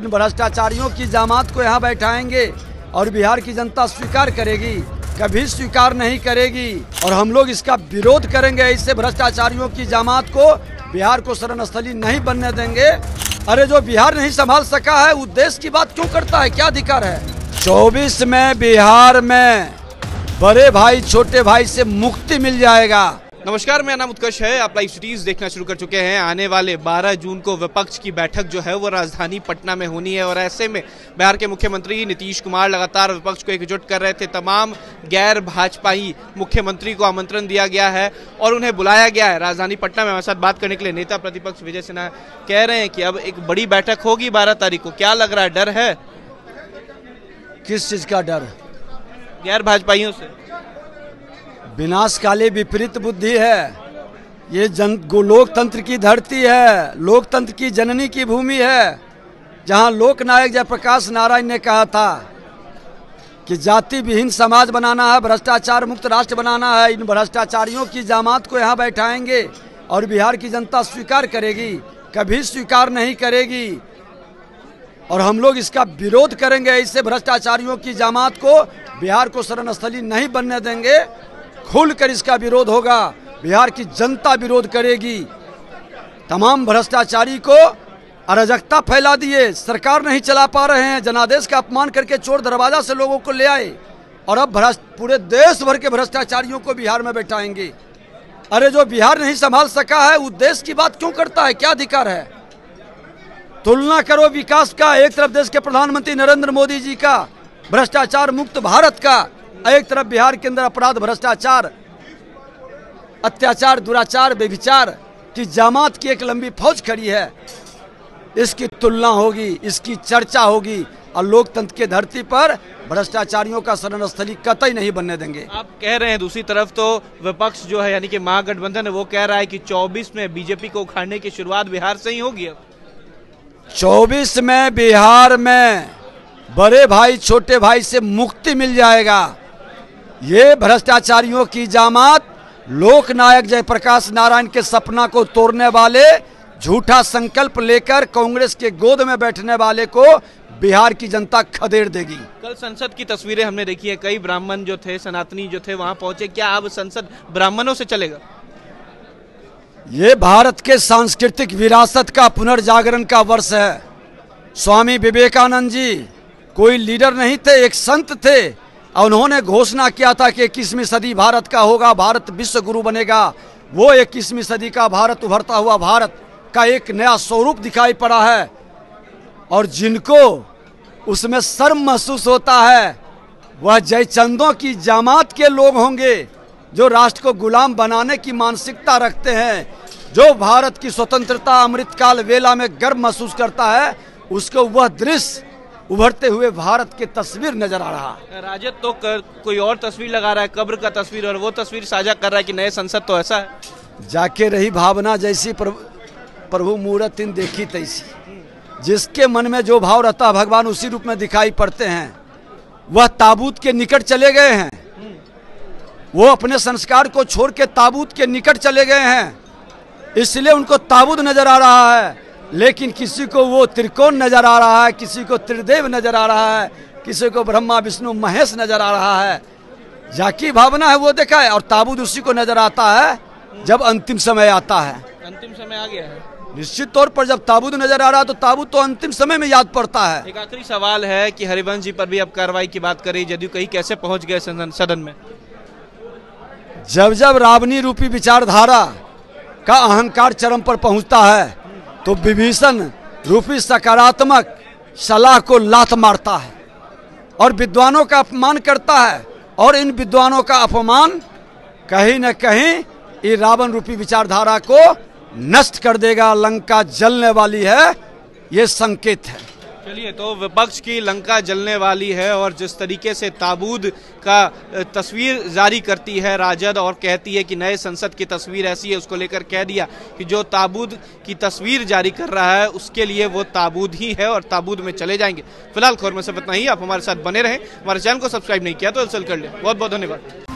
इन भ्रष्टाचारियों की जमात को यहाँ बैठाएंगे और बिहार की जनता स्वीकार करेगी? कभी स्वीकार नहीं करेगी और हम लोग इसका विरोध करेंगे। ऐसे भ्रष्टाचारियों की जमात को बिहार को शरणस्थली नहीं बनने देंगे। अरे जो बिहार नहीं संभाल सका है वो देश की बात क्यों करता है? क्या अधिकार है? 24 में बिहार में बड़े भाई छोटे भाई से मुक्ति मिल जाएगा। नमस्कार, मेरा नाम उत्कर्ष है। आप लाइव सिटीज देखना शुरू कर चुके हैं। आने वाले 12 जून को विपक्ष की बैठक जो है वो राजधानी पटना में होनी है और ऐसे में बिहार के मुख्यमंत्री नीतीश कुमार लगातार विपक्ष को एकजुट कर रहे थे। तमाम गैर भाजपाई मुख्यमंत्री को आमंत्रण दिया गया है और उन्हें बुलाया गया है राजधानी पटना में हमारे साथ बात करने के लिए। नेता प्रतिपक्ष विजय सिन्हा कह रहे हैं कि अब एक बड़ी बैठक होगी 12 तारीख को। क्या लग रहा है, डर है? किस चीज का डर? गैर भाजपाइयों से। विनाशकाली विपरीत बुद्धि है। ये लोकतंत्र की धरती है, लोकतंत्र की जननी की भूमि है, जहां लोकनायक जयप्रकाश नारायण ने कहा था कि जाति विहीन समाज बनाना है, भ्रष्टाचार मुक्त राष्ट्र बनाना है। इन भ्रष्टाचारियों की जमात को यहाँ बैठाएंगे और बिहार की जनता स्वीकार करेगी? कभी स्वीकार नहीं करेगी और हम लोग इसका विरोध करेंगे। ऐसे भ्रष्टाचारियों की जमात को बिहार को शरणस्थली नहीं बनने देंगे। खुलकर इसका विरोध होगा। बिहार की जनता विरोध करेगी। तमाम भ्रष्टाचारी को अराजकता फैला दिए, सरकार नहीं चला पा रहे हैं, जनादेश का अपमान करके चोर दरवाजा से लोगों को ले आए और अब पूरे देश भर के भ्रष्टाचारियों को बिहार में बैठाएंगे। अरे जो बिहार नहीं संभाल सका है वो देश की बात क्यों करता है? क्या अधिकार है? तुलना करो विकास का। एक तरफ देश के प्रधानमंत्री नरेंद्र मोदी जी का भ्रष्टाचार मुक्त भारत का, एक तरफ बिहार के अंदर अपराध, भ्रष्टाचार, अत्याचार, दुराचार, व्यभिचार की जमात की एक लंबी फौज खड़ी है। इसकी तुलना होगी, इसकी चर्चा होगी और लोकतंत्र के धरती पर भ्रष्टाचारियों का शरणस्थली कतई नहीं बनने देंगे। आप कह रहे हैं, दूसरी तरफ तो विपक्ष जो है यानी कि महागठबंधन है वो कह रहा है कि 24 में बीजेपी को उखाड़ने की शुरुआत बिहार से ही होगी। अब 24 में बिहार में बड़े भाई छोटे भाई से मुक्ति मिल जाएगा। ये भ्रष्टाचारियों की जमात लोकनायक जयप्रकाश नारायण के सपना को तोड़ने वाले, झूठा संकल्प लेकर कांग्रेस के गोद में बैठने वाले को बिहार की जनता खदेड़ देगी। कल संसद की तस्वीरें हमने देखी है, कई ब्राह्मण जो थे, सनातनी जो थे वहां पहुंचे। क्या अब संसद ब्राह्मणों से चलेगा? ये भारत के सांस्कृतिक विरासत का पुनर्जागरण का वर्ष है। स्वामी विवेकानंद जी कोई लीडर नहीं थे, एक संत थे और उन्होंने घोषणा किया था कि 21वीं सदी भारत का होगा, भारत विश्व गुरु बनेगा। वो 21वीं सदी का भारत, उभरता हुआ भारत का एक नया स्वरूप दिखाई पड़ा है और जिनको उसमें शर्म महसूस होता है वह जयचंदों की जमात के लोग होंगे, जो राष्ट्र को गुलाम बनाने की मानसिकता रखते हैं, जो भारत की स्वतंत्रता अमृतकाल वेला में गर्व महसूस करता है। उसको वह दृश्य उभरते हुए भारत की तस्वीर नजर आ रहा है। राजद तो कोई और तस्वीर लगा रहा है, कब्र का तस्वीर, और वो तस्वीर साझा कर रहा है कि नए संसद तो ऐसा है। जाके रही भावना जैसी प्रभु मूरत इन देखी तैसी। जिसके मन में जो भाव रहता है भगवान उसी रूप में दिखाई पड़ते हैं। वह ताबूत के निकट चले गए हैं, वो अपने संस्कार को छोड़ के ताबूत के निकट चले गए हैं, इसलिए उनको ताबूत नजर आ रहा है। लेकिन किसी को वो त्रिकोण नजर आ रहा है, किसी को त्रिदेव नजर आ रहा है, किसी को ब्रह्मा विष्णु महेश नजर आ रहा है। जाकी भावना है वो देखा है और ताबूत उसी को नजर आता है जब अंतिम समय आता है। अंतिम समय आ गया है निश्चित तौर पर। जब ताबूत नजर आ रहा है तो ताबूत तो अंतिम समय में याद पड़ता है। एक आखिरी सवाल है कि हरिवंश जी पर भी अब कार्रवाई की बात करी, जदयू कहीं कैसे पहुंच गए सदन में? जब जब रावणी रूपी विचारधारा का अहंकार चरम पर पहुंचता है तो विभीषण रूपी सकारात्मक सलाह को लात मारता है और विद्वानों का अपमान करता है और इन विद्वानों का अपमान कहीं न कहीं ये रावण रूपी विचारधारा को नष्ट कर देगा। लंका जलने वाली है, ये संकेत है। चलिए, तो विपक्ष की लंका जलने वाली है और जिस तरीके से ताबूत का तस्वीर जारी करती है राजद और कहती है कि नए संसद की तस्वीर ऐसी है, उसको लेकर कह दिया कि जो ताबूत की तस्वीर जारी कर रहा है उसके लिए वो ताबूत ही है और ताबूत में चले जाएंगे। फिलहाल खबर में सिर्फ इतना ही। आप हमारे साथ बने रहें। हमारे चैनल को सब्सक्राइब नहीं किया तो कर ले। बहुत बहुत धन्यवाद।